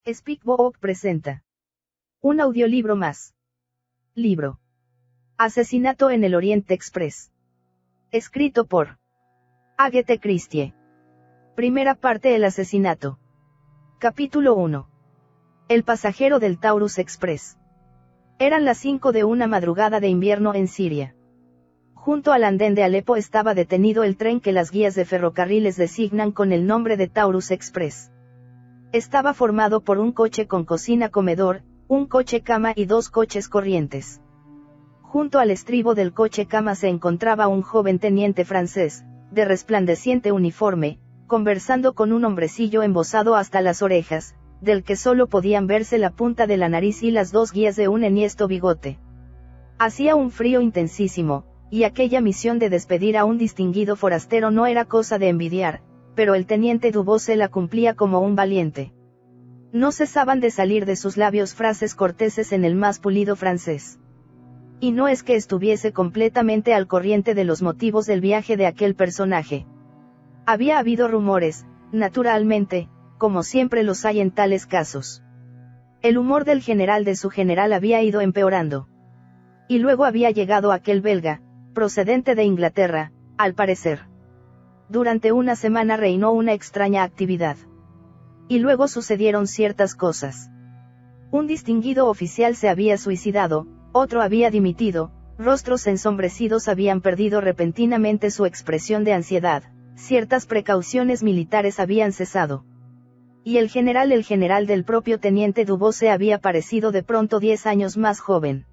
Speakbook presenta un audiolibro más. Libro Asesinato en el Oriente Express. Escrito por Agatha Christie. Primera parte: El asesinato. Capítulo 1. El pasajero del Taurus Express. Eran las 5 de una madrugada de invierno en Siria. Junto al andén de Alepo estaba detenido el tren que las guías de ferrocarriles designan con el nombre de Taurus Express. Estaba formado por un coche con cocina-comedor, un coche-cama y 2 coches corrientes. Junto al estribo del coche-cama se encontraba un joven teniente francés, de resplandeciente uniforme, conversando con un hombrecillo embozado hasta las orejas, del que solo podían verse la punta de la nariz y las 2 guías de un enhiesto bigote. Hacía un frío intensísimo, y aquella misión de despedir a un distinguido forastero no era cosa de envidiar, pero el teniente Duboce la cumplía como un valiente. No cesaban de salir de sus labios frases corteses en el más pulido francés. Y no es que estuviese completamente al corriente de los motivos del viaje de aquel personaje. Había habido rumores, naturalmente, como siempre los hay en tales casos. El humor del general de su general había ido empeorando. Y luego había llegado aquel belga, procedente de Inglaterra, al parecer. Durante una semana reinó una extraña actividad. Y luego sucedieron ciertas cosas. Un distinguido oficial se había suicidado, otro había dimitido, rostros ensombrecidos habían perdido repentinamente su expresión de ansiedad, ciertas precauciones militares habían cesado. Y el general del propio teniente Duboce había parecido de pronto 10 años más joven.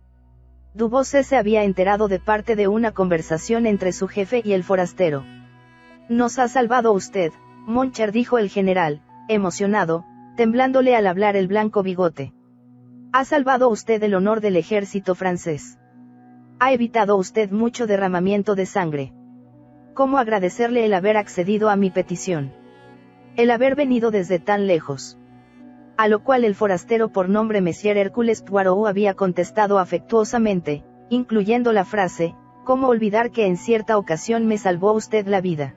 Duboce se había enterado de parte de una conversación entre su jefe y el forastero. «Nos ha salvado usted, Moncher», dijo el general, emocionado, temblándole al hablar el blanco bigote. «Ha salvado usted el honor del ejército francés. Ha evitado usted mucho derramamiento de sangre. ¿Cómo agradecerle el haber accedido a mi petición? El haber venido desde tan lejos». A lo cual el forastero por nombre Monsieur Hércules Poirot había contestado afectuosamente, incluyendo la frase: «¿Cómo olvidar que en cierta ocasión me salvó usted la vida?».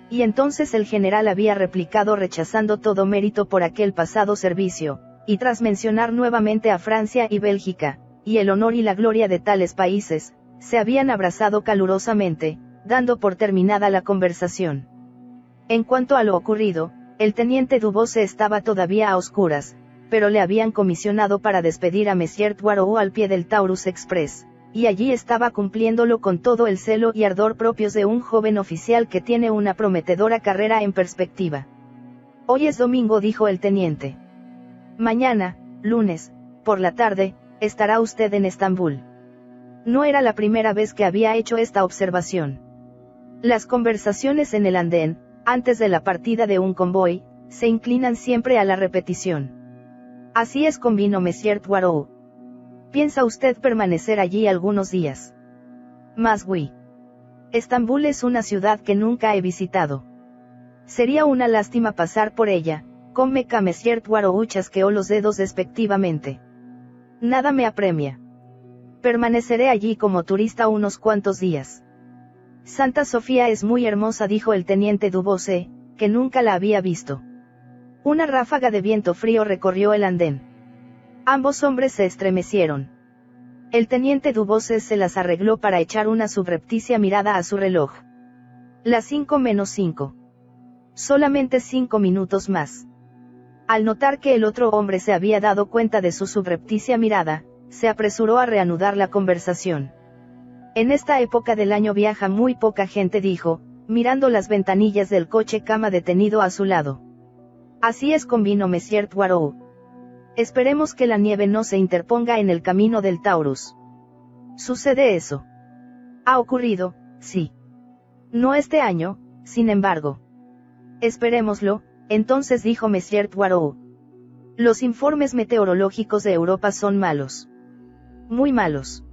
Y entonces el general había replicado rechazando todo mérito por aquel pasado servicio, y tras mencionar nuevamente a Francia y Bélgica, y el honor y la gloria de tales países, se habían abrazado calurosamente, dando por terminada la conversación. En cuanto a lo ocurrido, el teniente Duboce estaba todavía a oscuras, pero le habían comisionado para despedir a Monsieur Poirot al pie del Taurus Express, y allí estaba cumpliéndolo con todo el celo y ardor propios de un joven oficial que tiene una prometedora carrera en perspectiva. «Hoy es domingo», dijo el teniente. «Mañana, lunes, por la tarde, estará usted en Estambul». No era la primera vez que había hecho esta observación. Las conversaciones en el andén, antes de la partida de un convoy, se inclinan siempre a la repetición. «Así es», convino Monsieur Poirot. «¿Piensa usted permanecer allí algunos días?» «Mas oui. Estambul es una ciudad que nunca he visitado. Sería una lástima pasar por ella», «Come que Monsieur Poirot chasqueó los dedos despectivamente. «Nada me apremia. Permaneceré allí como turista unos cuantos días». «Santa Sofía es muy hermosa», dijo el teniente Duboce, que nunca la había visto. Una ráfaga de viento frío recorrió el andén. Ambos hombres se estremecieron. El teniente Duboce se las arregló para echar una subrepticia mirada a su reloj. Las 5 menos 5. Solamente 5 minutos más. Al notar que el otro hombre se había dado cuenta de su subrepticia mirada, se apresuró a reanudar la conversación. «En esta época del año viaja muy poca gente», dijo, mirando las ventanillas del coche-cama detenido a su lado. «Así es», convino Monsieur Poirot. «Esperemos que la nieve no se interponga en el camino del Taurus». «¿Sucede eso?» «Ha ocurrido, sí. No este año, sin embargo». «Esperémoslo», entonces, dijo Monsieur Poirot. «Los informes meteorológicos de Europa son malos. Muy malos.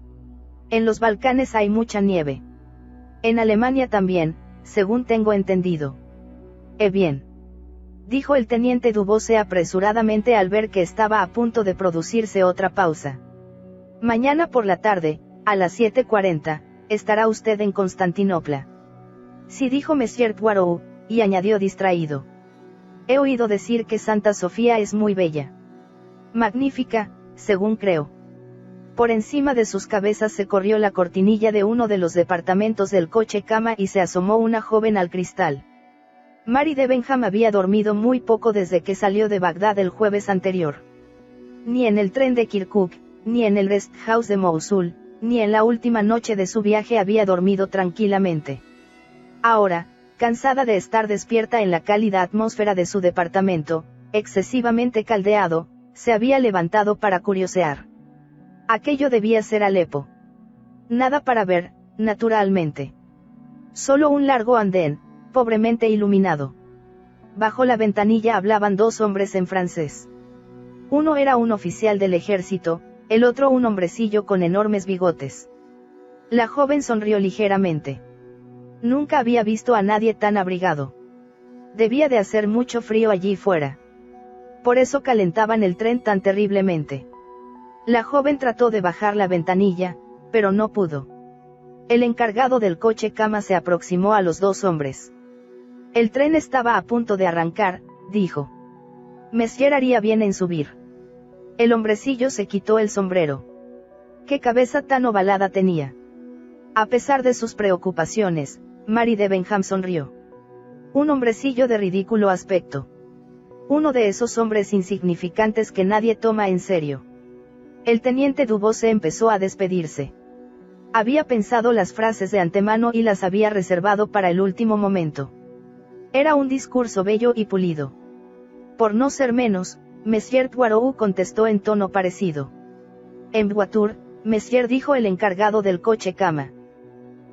En los Balcanes hay mucha nieve. En Alemania también, según tengo entendido». Bien», dijo el teniente Duboce apresuradamente al ver que estaba a punto de producirse otra pausa. «Mañana por la tarde, a las 7:40, estará usted en Constantinopla». «Sí», dijo Monsieur Poirot, y añadió distraído: «He oído decir que Santa Sofía es muy bella». Magnífica, según creo. Por encima de sus cabezas se corrió la cortinilla de uno de los departamentos del coche cama y se asomó una joven al cristal. Mary Debenham había dormido muy poco desde que salió de Bagdad el jueves anterior. Ni en el tren de Kirkuk, ni en el rest house de Mosul, ni en la última noche de su viaje había dormido tranquilamente. Ahora, cansada de estar despierta en la cálida atmósfera de su departamento, excesivamente caldeado, se había levantado para curiosear. Aquello debía ser Alepo. Nada para ver, naturalmente. Solo un largo andén, pobremente iluminado. Bajo la ventanilla hablaban dos hombres en francés. Uno era un oficial del ejército, el otro un hombrecillo con enormes bigotes. La joven sonrió ligeramente. Nunca había visto a nadie tan abrigado. Debía de hacer mucho frío allí fuera. Por eso calentaban el tren tan terriblemente. La joven trató de bajar la ventanilla, pero no pudo. El encargado del coche cama se aproximó a los dos hombres. El tren estaba a punto de arrancar, dijo. Monsieur haría bien en subir. El hombrecillo se quitó el sombrero. ¿Qué cabeza tan ovalada tenía? A pesar de sus preocupaciones, Mary Debenham sonrió. Un hombrecillo de ridículo aspecto. Uno de esos hombres insignificantes que nadie toma en serio. El teniente Dubose empezó a despedirse. Había pensado las frases de antemano y las había reservado para el último momento. Era un discurso bello y pulido. Por no ser menos, Monsieur Poirot contestó en tono parecido. En voiture, Monsieur, dijo el encargado del coche cama.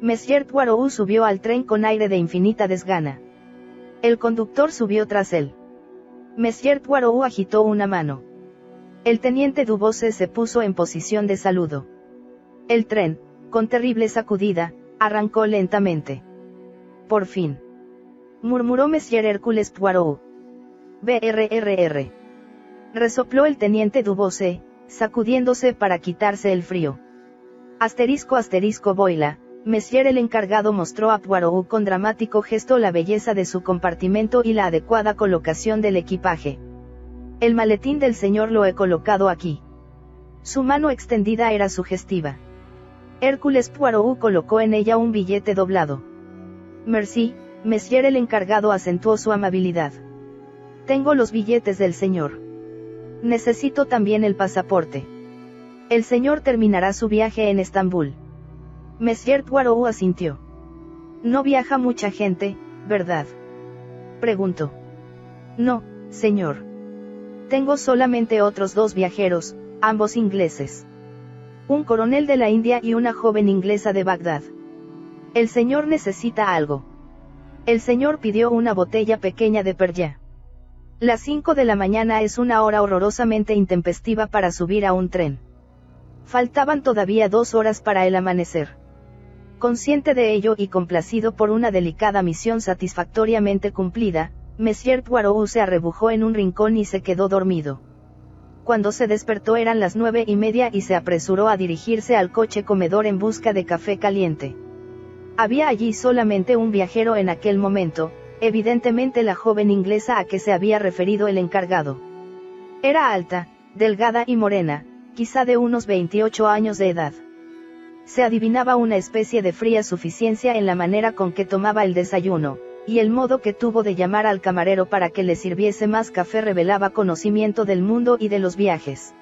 Monsieur Poirot subió al tren con aire de infinita desgana. El conductor subió tras él. Monsieur Poirot agitó una mano. El teniente Dubose se puso en posición de saludo. El tren, con terrible sacudida, arrancó lentamente. Por fin. Murmuró Monsieur Hércules Poirot. Brrr. Resopló el teniente Dubose, sacudiéndose para quitarse el frío. Asterisco boila, Monsieur el encargado mostró a Poirot con dramático gesto la belleza de su compartimento y la adecuada colocación del equipaje. El maletín del señor lo he colocado aquí. Su mano extendida era sugestiva. Hércules Poirot colocó en ella un billete doblado. Merci, Monsieur el encargado acentuó su amabilidad. Tengo los billetes del señor. Necesito también el pasaporte. El señor terminará su viaje en Estambul. Monsieur Poirot asintió. No viaja mucha gente, ¿verdad? Preguntó. No, señor. Tengo solamente otros dos viajeros, ambos ingleses. Un coronel de la India y una joven inglesa de Bagdad. El señor necesita algo. El señor pidió una botella pequeña de Perrier. Las 5 de la mañana es una hora horrorosamente intempestiva para subir a un tren. Faltaban todavía 2 horas para el amanecer. Consciente de ello y complacido por una delicada misión satisfactoriamente cumplida, Monsieur Poirot se arrebujó en un rincón y se quedó dormido. Cuando se despertó eran las 9:30 y se apresuró a dirigirse al coche comedor en busca de café caliente. Había allí solamente un viajero en aquel momento, evidentemente la joven inglesa a que se había referido el encargado. Era alta, delgada y morena, quizá de unos 28 años de edad. Se adivinaba una especie de fría suficiencia en la manera con que tomaba el desayuno, y el modo que tuvo de llamar al camarero para que le sirviese más café revelaba conocimiento del mundo y de los viajes.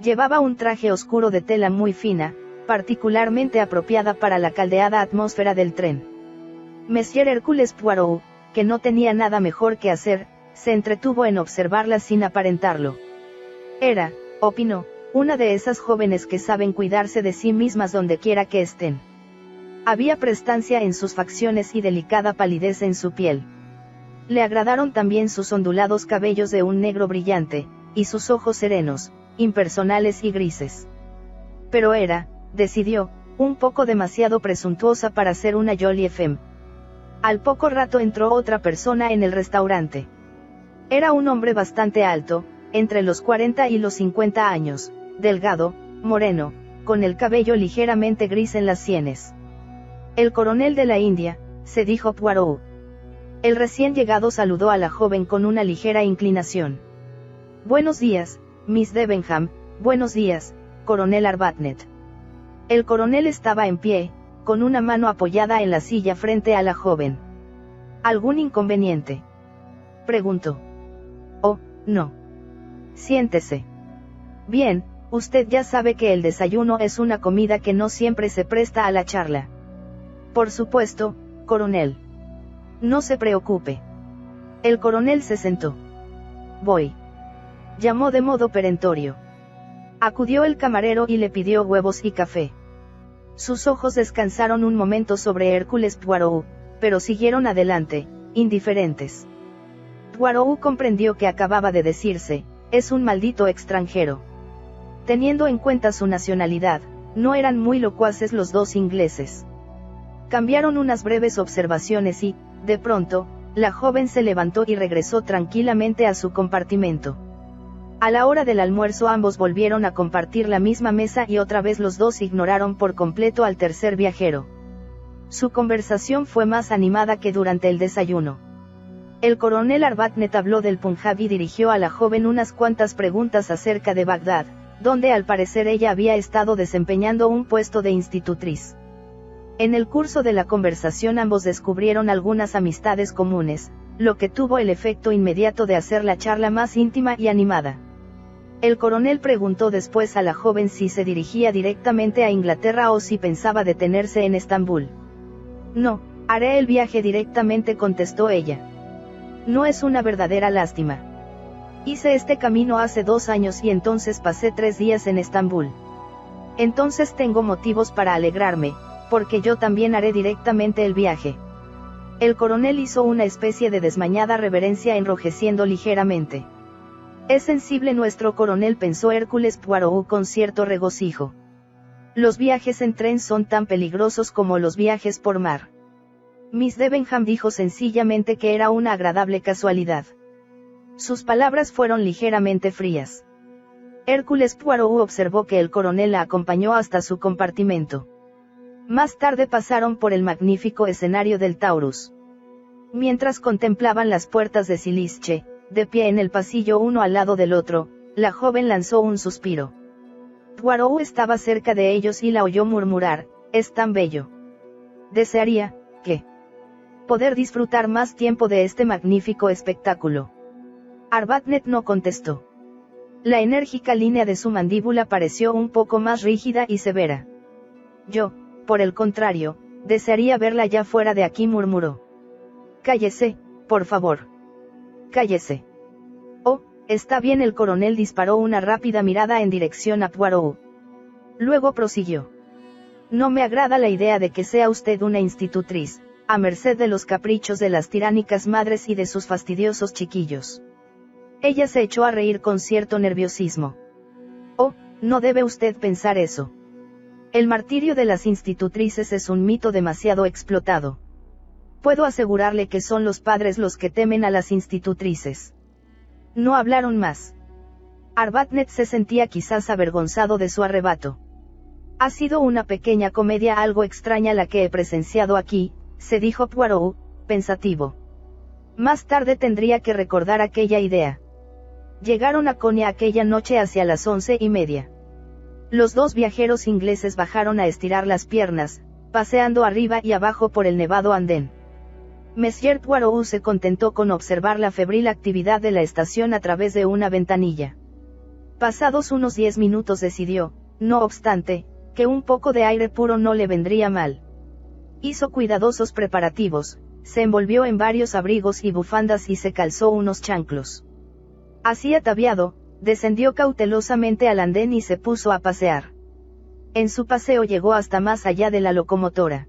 Llevaba un traje oscuro de tela muy fina, particularmente apropiada para la caldeada atmósfera del tren. Monsieur Hércules Poirot, que no tenía nada mejor que hacer, se entretuvo en observarla sin aparentarlo. Era, opinó, una de esas jóvenes que saben cuidarse de sí mismas donde quiera que estén. Había prestancia en sus facciones y delicada palidez en su piel. Le agradaron también sus ondulados cabellos de un negro brillante, y sus ojos serenos, impersonales y grises. Pero era, decidió, un poco demasiado presuntuosa para ser una jolie femme. Al poco rato entró otra persona en el restaurante. Era un hombre bastante alto, entre los 40 y los 50 años, delgado, moreno, con el cabello ligeramente gris en las sienes. El coronel de la India, se dijo Poirot. El recién llegado saludó a la joven con una ligera inclinación. Buenos días, Miss Debenham, buenos días, coronel Arbuthnot. El coronel estaba en pie, con una mano apoyada en la silla frente a la joven. ¿Algún inconveniente?, preguntó. Oh, no. Siéntese. Bien, usted ya sabe que el desayuno es una comida que no siempre se presta a la charla. Por supuesto, coronel. No se preocupe. El coronel se sentó. Voy. Llamó de modo perentorio. Acudió el camarero y le pidió huevos y café. Sus ojos descansaron un momento sobre Hércules Poirot, pero siguieron adelante, indiferentes. Poirot comprendió que acababa de decirse, es un maldito extranjero. Teniendo en cuenta su nacionalidad, no eran muy locuaces los dos ingleses. Cambiaron unas breves observaciones y, de pronto, la joven se levantó y regresó tranquilamente a su compartimento. A la hora del almuerzo ambos volvieron a compartir la misma mesa y otra vez los dos ignoraron por completo al tercer viajero. Su conversación fue más animada que durante el desayuno. El coronel Arbuthnot habló del Punjab y dirigió a la joven unas cuantas preguntas acerca de Bagdad, donde al parecer ella había estado desempeñando un puesto de institutriz. En el curso de la conversación ambos descubrieron algunas amistades comunes, lo que tuvo el efecto inmediato de hacer la charla más íntima y animada. El coronel preguntó después a la joven si se dirigía directamente a Inglaterra o si pensaba detenerse en Estambul. No, haré el viaje directamente, contestó ella. No es una verdadera lástima. Hice este camino hace 2 años y entonces pasé 3 días en Estambul. Entonces tengo motivos para alegrarme, porque yo también haré directamente el viaje. El coronel hizo una especie de desmañada reverencia enrojeciendo ligeramente. Es sensible nuestro coronel, pensó Hércules Poirot con cierto regocijo. Los viajes en tren son tan peligrosos como los viajes por mar. Miss Debenham dijo sencillamente que era una agradable casualidad. Sus palabras fueron ligeramente frías. Hércules Poirot observó que el coronel la acompañó hasta su compartimento. Más tarde pasaron por el magnífico escenario del Taurus. Mientras contemplaban las puertas de Silische, de pie en el pasillo uno al lado del otro, la joven lanzó un suspiro. Poirot estaba cerca de ellos y la oyó murmurar, es tan bello. Desearía, que poder disfrutar más tiempo de este magnífico espectáculo. Arbuthnot no contestó. La enérgica línea de su mandíbula pareció un poco más rígida y severa. Yo, por el contrario, desearía verla ya fuera de aquí, murmuró. Cállese, por favor. Cállese. Oh, está bien. El coronel disparó una rápida mirada en dirección a Poirot. Luego prosiguió. No me agrada la idea de que sea usted una institutriz, a merced de los caprichos de las tiránicas madres y de sus fastidiosos chiquillos. Ella se echó a reír con cierto nerviosismo. Oh, no debe usted pensar eso. El martirio de las institutrices es un mito demasiado explotado. Puedo asegurarle que son los padres los que temen a las institutrices. No hablaron más. Arbuthnot se sentía quizás avergonzado de su arrebato. Ha sido una pequeña comedia algo extraña la que he presenciado aquí, se dijo Poirot, pensativo. Más tarde tendría que recordar aquella idea. Llegaron a Konya aquella noche hacia las 11:30. Los dos viajeros ingleses bajaron a estirar las piernas, paseando arriba y abajo por el nevado andén. Monsieur Poirot se contentó con observar la febril actividad de la estación a través de una ventanilla. Pasados unos 10 minutos decidió, no obstante, que un poco de aire puro no le vendría mal. Hizo cuidadosos preparativos, se envolvió en varios abrigos y bufandas y se calzó unos chanclos. Así ataviado, descendió cautelosamente al andén y se puso a pasear. En su paseo llegó hasta más allá de la locomotora.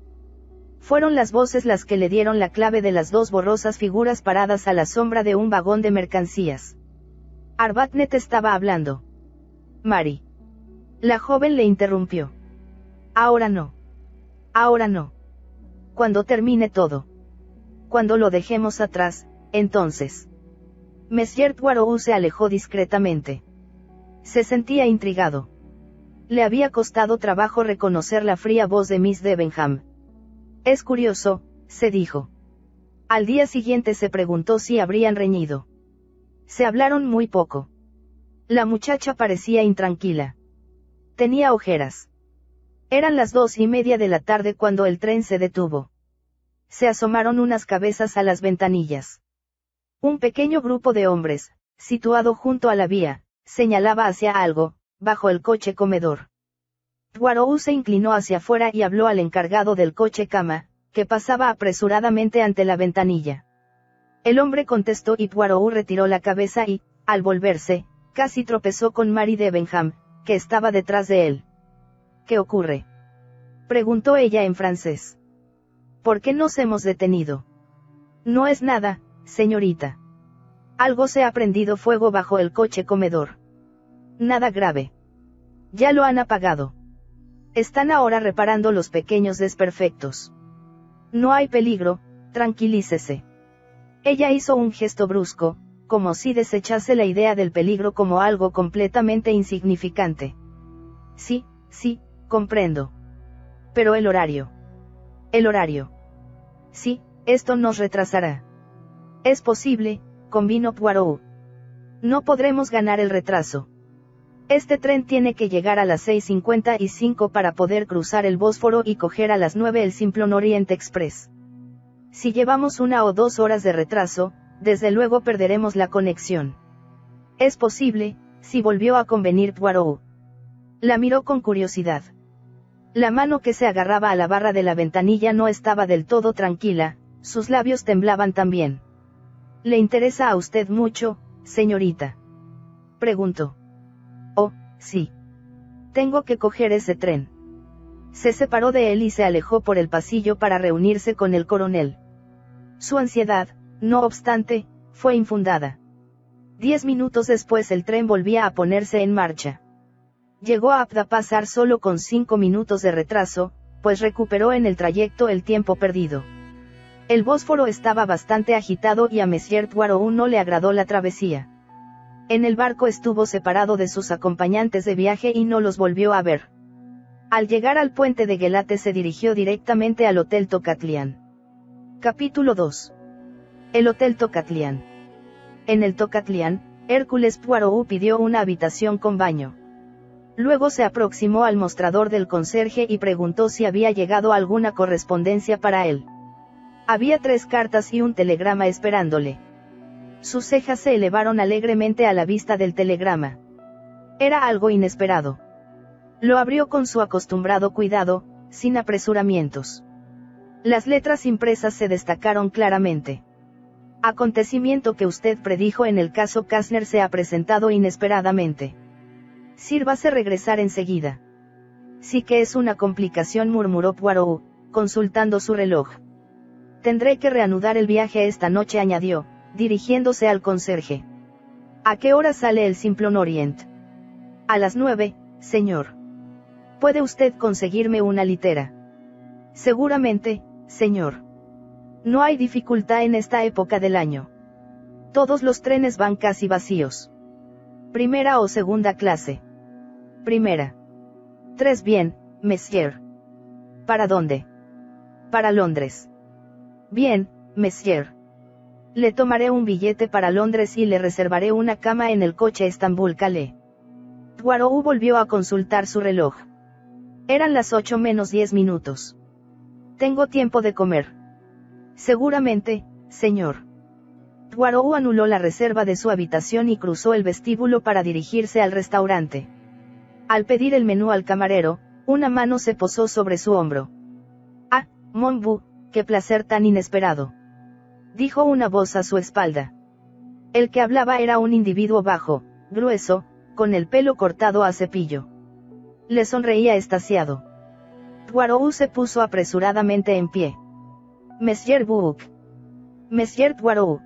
Fueron las voces las que le dieron la clave de las dos borrosas figuras paradas a la sombra de un vagón de mercancías. Arbuthnot estaba hablando. Mary. La joven le interrumpió. Ahora no. Ahora no. Cuando termine todo. Cuando lo dejemos atrás, entonces. Monsieur Poirot se alejó discretamente. Se sentía intrigado. Le había costado trabajo reconocer la fría voz de Miss Debenham. Es curioso, se dijo. Al día siguiente se preguntó si habrían reñido. Se hablaron muy poco. La muchacha parecía intranquila. Tenía ojeras. Eran las 2:30 de la tarde cuando el tren se detuvo. Se asomaron unas cabezas a las ventanillas. Un pequeño grupo de hombres, situado junto a la vía, señalaba hacia algo, bajo el coche comedor. Poirot se inclinó hacia afuera y habló al encargado del coche cama, que pasaba apresuradamente ante la ventanilla. El hombre contestó y Poirot retiró la cabeza y, al volverse, casi tropezó con Mary Debenham, que estaba detrás de él. ¿Qué ocurre?, preguntó ella en francés. ¿Por qué nos hemos detenido? No es nada, señorita. Algo se ha prendido fuego bajo el coche comedor. Nada grave. Ya lo han apagado. Están ahora reparando los pequeños desperfectos. No hay peligro, tranquilícese. Ella hizo un gesto brusco, como si desechase la idea del peligro como algo completamente insignificante. Sí, comprendo. Pero el horario. El horario. Sí, esto nos retrasará. Es posible, convino Poirot. No podremos ganar el retraso. Este tren tiene que llegar a las 6:55 para poder cruzar el Bósforo y coger a las 9 el Simplon Orient Express. Si llevamos 1 o 2 horas de retraso, desde luego perderemos la conexión. Es posible, si volvió a convenir Poirot. La miró con curiosidad. La mano que se agarraba a la barra de la ventanilla no estaba del todo tranquila, sus labios temblaban también. ¿Le interesa a usted mucho, señorita?, preguntó. Oh, sí. Tengo que coger ese tren. Se separó de él y se alejó por el pasillo para reunirse con el coronel. Su ansiedad, no obstante, fue infundada. 10 minutos después el tren volvía a ponerse en marcha. Llegó a Abdapazar solo con 5 minutos de retraso, pues recuperó en el trayecto el tiempo perdido. El Bósforo estaba bastante agitado y a Monsieur Poirot no le agradó la travesía. En el barco estuvo separado de sus acompañantes de viaje y no los volvió a ver. Al llegar al puente de Guelate se dirigió directamente al Hotel Tocatlián. Capítulo 2. El Hotel Tocatlián. En el Tocatlián, Hércules Poirot pidió una habitación con baño. Luego se aproximó al mostrador del conserje y preguntó si había llegado alguna correspondencia para él. Había 3 cartas y un telegrama esperándole. Sus cejas se elevaron alegremente a la vista del telegrama. Era algo inesperado. Lo abrió con su acostumbrado cuidado, sin apresuramientos. Las letras impresas se destacaron claramente. Acontecimiento que usted predijo en el caso Kastner se ha presentado inesperadamente. Sírvase regresar enseguida. Sí que es una complicación, murmuró Poirot, consultando su reloj. Tendré que reanudar el viaje esta noche, añadió, dirigiéndose al conserje. ¿A qué hora sale el Simplon Orient? A las 9, señor. ¿Puede usted conseguirme una litera? Seguramente, señor. No hay dificultad en esta época del año. Todos los trenes van casi vacíos. ¿Primera o segunda clase? Primera. 3 bien, monsieur. ¿Para dónde? Para Londres. Bien, monsieur. Le tomaré un billete para Londres y le reservaré una cama en el coche Estambul-Calais. Poirot volvió a consultar su reloj. Eran las 8 menos 10 minutos. Tengo tiempo de comer. Seguramente, señor. Poirot anuló la reserva de su habitación y cruzó el vestíbulo para dirigirse al restaurante. Al pedir el menú al camarero, una mano se posó sobre su hombro. Ah, mon Dieu, qué placer tan inesperado, dijo una voz a su espalda. El que hablaba era un individuo bajo, grueso, con el pelo cortado a cepillo. Le sonreía extasiado. Poirot se puso apresuradamente en pie. Monsieur Bouc. Monsieur Poirot.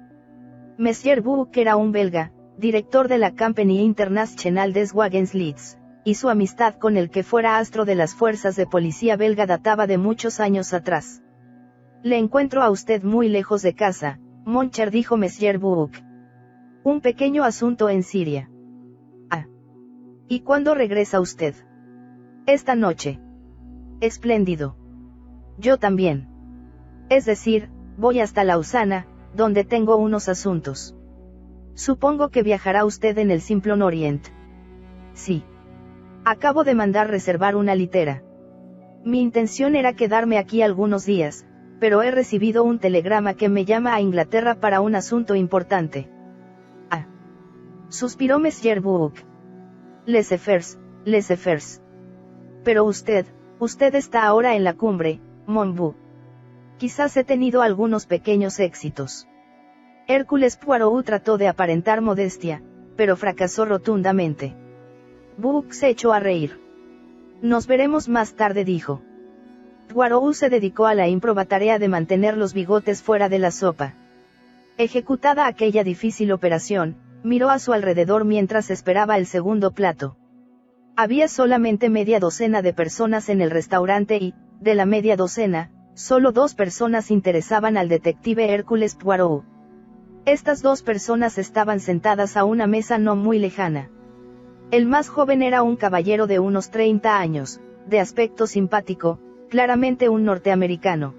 Monsieur Bouc era un belga, director de la Compagnie Internationale des Wagens Leeds, y su amistad con el que fuera astro de las fuerzas de policía belga databa de muchos años atrás. Le encuentro a usted muy lejos de casa, mon cher, dijo Monsieur Bouc. Un pequeño asunto en Siria. Ah. ¿Y cuándo regresa usted? Esta noche. Espléndido. Yo también. Es decir, voy hasta Lausana, donde tengo unos asuntos. Supongo que viajará usted en el Simplon Orient. Sí. Acabo de mandar reservar una litera. Mi intención era quedarme aquí algunos días, pero he recibido un telegrama que me llama a Inglaterra para un asunto importante. Ah. Suspiró Monsieur Buck. Laissez-faire. Pero usted está ahora en la cumbre, mon Buck. Quizás he tenido algunos pequeños éxitos. Hércules Poirot trató de aparentar modestia, pero fracasó rotundamente. Buck se echó a reír. Nos veremos más tarde, dijo. Poirot se dedicó a la ímproba tarea de mantener los bigotes fuera de la sopa. Ejecutada aquella difícil operación, miró a su alrededor mientras esperaba el segundo plato. Había solamente media docena de personas en el restaurante y, de la media docena, solo 2 personas interesaban al detective Hércules Poirot. Estas 2 personas estaban sentadas a una mesa no muy lejana. El más joven era un caballero de unos 30 años, de aspecto simpático, claramente un norteamericano.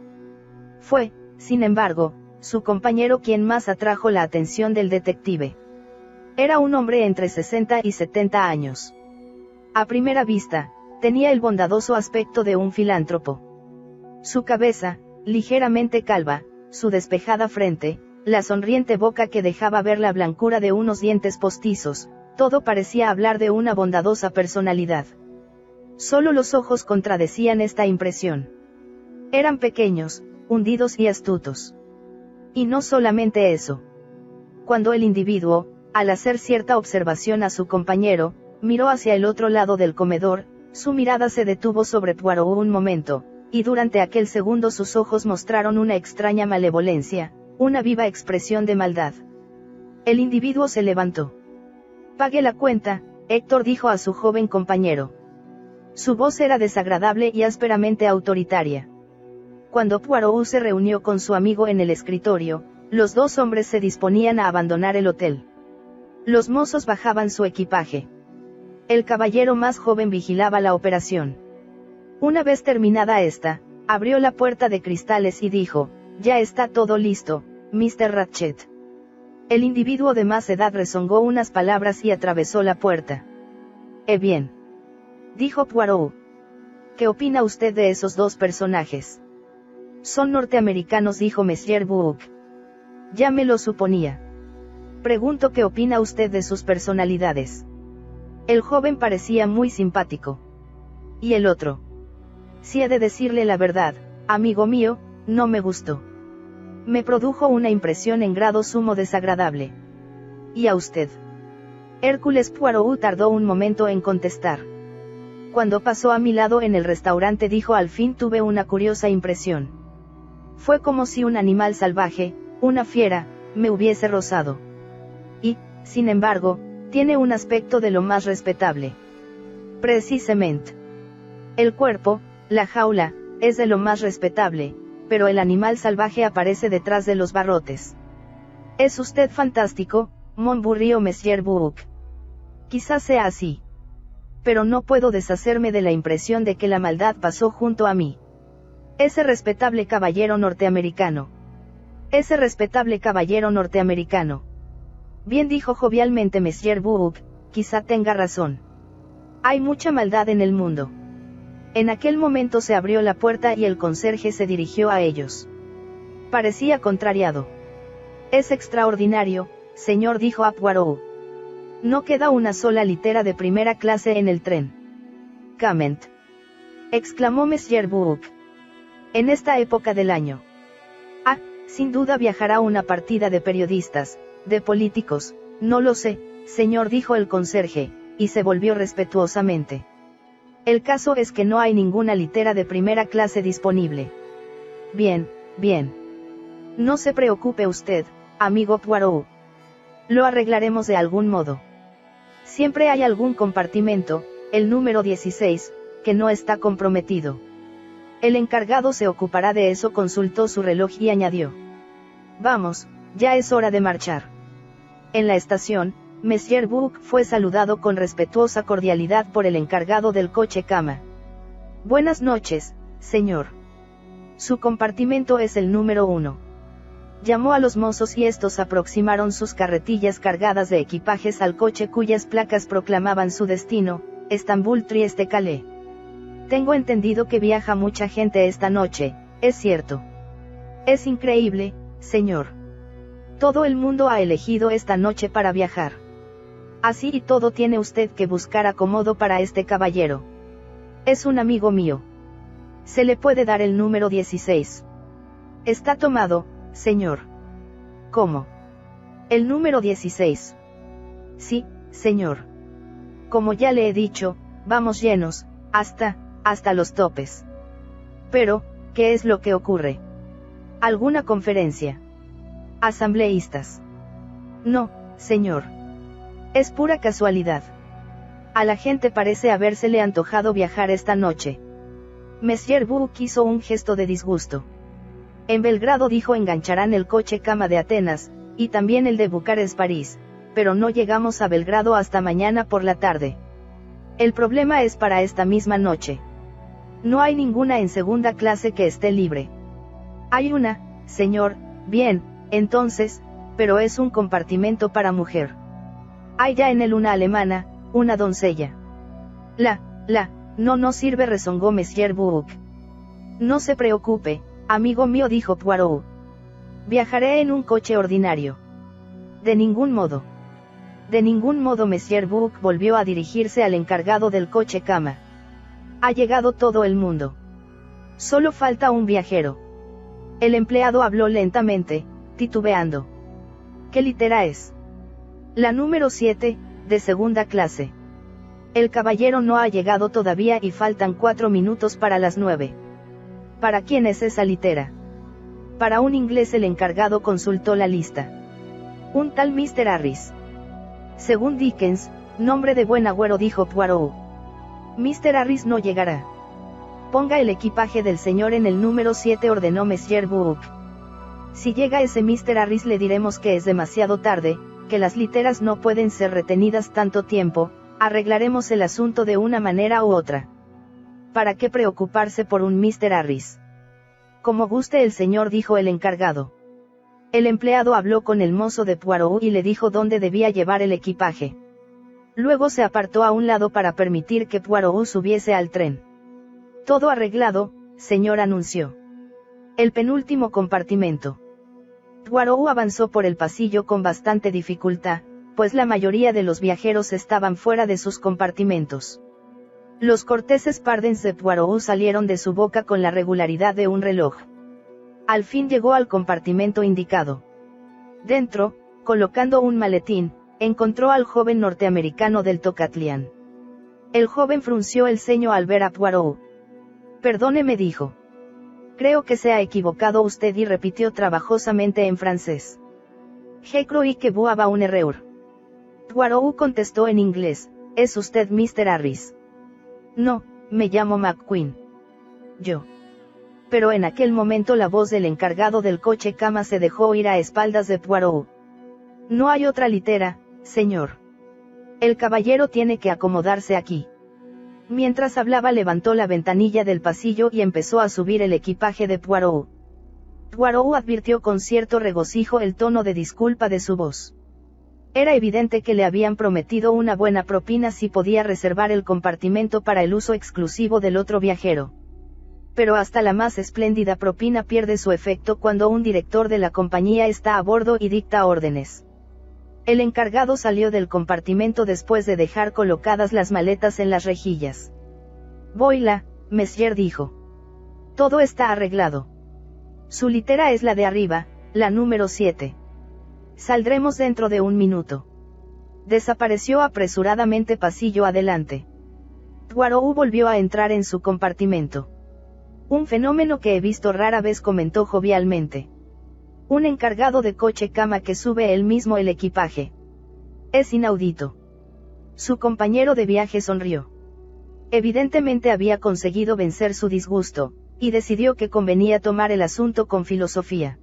Fue, sin embargo, su compañero quien más atrajo la atención del detective. Era un hombre entre 60 y 70 años. A primera vista, tenía el bondadoso aspecto de un filántropo. Su cabeza, ligeramente calva, su despejada frente, la sonriente boca que dejaba ver la blancura de unos dientes postizos, todo parecía hablar de una bondadosa personalidad. Solo los ojos contradecían esta impresión. Eran pequeños, hundidos y astutos. Y no solamente eso. Cuando el individuo, al hacer cierta observación a su compañero, miró hacia el otro lado del comedor, su mirada se detuvo sobre Poirot un momento, y durante aquel segundo sus ojos mostraron una extraña malevolencia, una viva expresión de maldad. El individuo se levantó. «Pague la cuenta», Héctor dijo a su joven compañero. Su voz era desagradable y ásperamente autoritaria. Cuando Poirot se reunió con su amigo en el escritorio, los 2 hombres se disponían a abandonar el hotel. Los mozos bajaban su equipaje. El caballero más joven vigilaba la operación. Una vez terminada esta, abrió la puerta de cristales y dijo: «Ya está todo listo, Mr. Ratchet». El individuo de más edad rezongó unas palabras y atravesó la puerta. Bien, dijo Poirot. ¿Qué opina usted de esos 2 personajes? Son norteamericanos, dijo Monsieur Buck. Ya me lo suponía. Pregunto qué opina usted de sus personalidades. El joven parecía muy simpático. ¿Y el otro? Si he de decirle la verdad, amigo mío, no me gustó. Me produjo una impresión en grado sumo desagradable. ¿Y a usted? Hércules Poirot tardó un momento en contestar. Cuando pasó a mi lado en el restaurante, dijo al fin, tuve una curiosa impresión. Fue como si un animal salvaje, una fiera, me hubiese rozado. Y, sin embargo, tiene un aspecto de lo más respetable. Precisamente. El cuerpo, la jaula, es de lo más respetable, pero el animal salvaje aparece detrás de los barrotes. Es usted fantástico, mon burrio Monsieur Buck. Quizás sea así. Pero no puedo deshacerme de la impresión de que la maldad pasó junto a mí. Ese respetable caballero norteamericano. Ese respetable caballero norteamericano. Bien, dijo jovialmente Monsieur Buck, quizá tenga razón. Hay mucha maldad en el mundo. En aquel momento se abrió la puerta y el conserje se dirigió a ellos. Parecía contrariado. Es extraordinario, señor, dijo a Poirot. No queda una sola litera de primera clase en el tren. Cament. Exclamó Monsieur Buck. En esta época del año. Ah, sin duda viajará una partida de periodistas, de políticos, no lo sé, señor, dijo el conserje, y se volvió respetuosamente. El caso es que no hay ninguna litera de primera clase disponible. Bien, bien. No se preocupe usted, amigo Poirot. Lo arreglaremos de algún modo. Siempre hay algún compartimento, el número 16, que no está comprometido. El encargado se ocupará de eso, consultó su reloj y añadió. Vamos, ya es hora de marchar. En la estación, Monsieur Buck fue saludado con respetuosa cordialidad por el encargado del coche cama. Buenas noches, señor. Su compartimento es el número 1. Llamó a los mozos y estos aproximaron sus carretillas cargadas de equipajes al coche cuyas placas proclamaban su destino, Estambul-Trieste-Calais. Tengo entendido que viaja mucha gente esta noche, ¿es cierto? Es increíble, señor. Todo el mundo ha elegido esta noche para viajar. Así y todo tiene usted que buscar acomodo para este caballero. Es un amigo mío. Se le puede dar el número 16. Está tomado, señor. ¿Cómo? El número 16. Sí, señor. Como ya le he dicho, vamos llenos, hasta los topes. Pero, ¿qué es lo que ocurre? ¿Alguna conferencia? ¿Asambleístas? No, señor. Es pura casualidad. A la gente parece habérsele antojado viajar esta noche. Monsieur Buck hizo un gesto de disgusto. En Belgrado dijo engancharán el coche cama de Atenas, y también el de Bucarest-París, pero no llegamos a Belgrado hasta mañana por la tarde. El problema es para esta misma noche. No hay ninguna en segunda clase que esté libre. Hay una, señor, bien, entonces, pero es un compartimento para mujer. Hay ya en él una alemana, una doncella. No sirve, rezongó Monsieur Buck. No se preocupe, amigo mío, dijo Poirot. Viajaré en un coche ordinario. De ningún modo. De ningún modo. Monsieur Buck volvió a dirigirse al encargado del coche cama. Ha llegado todo el mundo. Solo falta un viajero. El empleado habló lentamente, titubeando. ¿Qué litera es? La número 7, de segunda clase. El caballero no ha llegado todavía y faltan 4 minutos para las 9. ¿Para quién es esa litera? Para un inglés. El encargado consultó la lista. Un tal Mr. Harris. Según Dickens, nombre de buen agüero, dijo Poirot. Mr. Harris no llegará. Ponga el equipaje del señor en el número 7, ordenó Monsieur Buck. Si llega ese Mr. Harris le diremos que es demasiado tarde, que las literas no pueden ser retenidas tanto tiempo, arreglaremos el asunto de una manera u otra. ¿Para qué preocuparse por un Mr. Harris? Como guste el señor, dijo el encargado. El empleado habló con el mozo de Poirot y le dijo dónde debía llevar el equipaje. Luego se apartó a un lado para permitir que Poirot subiese al tren. Todo arreglado, señor, anunció. El penúltimo compartimento. Poirot avanzó por el pasillo con bastante dificultad, pues la mayoría de los viajeros estaban fuera de sus compartimentos. Los corteses pardons de Poirot salieron de su boca con la regularidad de un reloj. Al fin llegó al compartimento indicado. Dentro, colocando un maletín, encontró al joven norteamericano del Tocatlián. El joven frunció el ceño al ver a Poirot. Perdóneme, dijo. Creo que se ha equivocado usted, y repitió trabajosamente en francés. Je crois que vous avez une erreur. Poirot contestó en inglés, ¿es usted Mr. Harris? No, me llamo McQueen. Yo. Pero en aquel momento la voz del encargado del coche cama se dejó oír a espaldas de Poirot. No hay otra litera, señor. El caballero tiene que acomodarse aquí. Mientras hablaba levantó la ventanilla del pasillo y empezó a subir el equipaje de Poirot. Poirot advirtió con cierto regocijo el tono de disculpa de su voz. Era evidente que le habían prometido una buena propina si podía reservar el compartimento para el uso exclusivo del otro viajero. Pero hasta la más espléndida propina pierde su efecto cuando un director de la compañía está a bordo y dicta órdenes. El encargado salió del compartimento después de dejar colocadas las maletas en las rejillas. Voila, monsieur, dijo. Todo está arreglado. Su litera es la de arriba, la número 7. Saldremos dentro de un minuto. Desapareció apresuradamente pasillo adelante. Poirot volvió a entrar en su compartimento. Un fenómeno que he visto rara vez, comentó jovialmente. Un encargado de coche cama que sube él mismo el equipaje. Es inaudito. Su compañero de viaje sonrió. Evidentemente había conseguido vencer su disgusto, y decidió que convenía tomar el asunto con filosofía.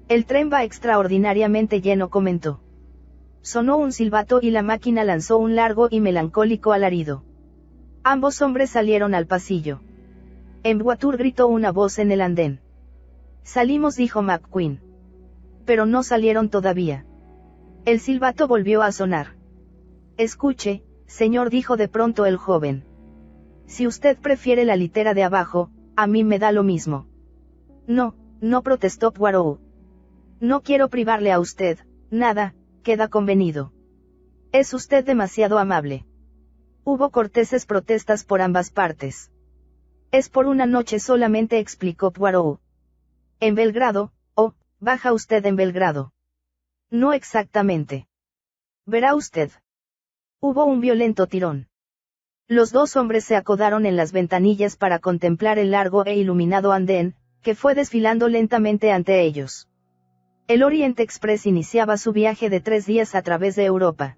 El tren va extraordinariamente lleno, comentó. Sonó un silbato y la máquina lanzó un largo y melancólico alarido. Ambos hombres salieron al pasillo. En voiture, gritó una voz en el andén. Salimos, dijo McQueen. pero no salieron todavía. El silbato volvió a sonar. Escuche, señor, dijo de pronto el joven. Si usted prefiere la litera de abajo, a mí me da lo mismo. No, no, protestó Poirot. No quiero privarle a usted, nada, queda convenido. Es usted demasiado amable. Hubo corteses protestas por ambas partes. Es por una noche solamente, explicó Poirot. En Belgrado, baja usted en Belgrado. No exactamente. Verá usted. Hubo un violento tirón. Los dos hombres se acodaron en las ventanillas para contemplar el largo e iluminado andén, que fue desfilando lentamente ante ellos. El Orient Express iniciaba su viaje de 3 días a través de Europa.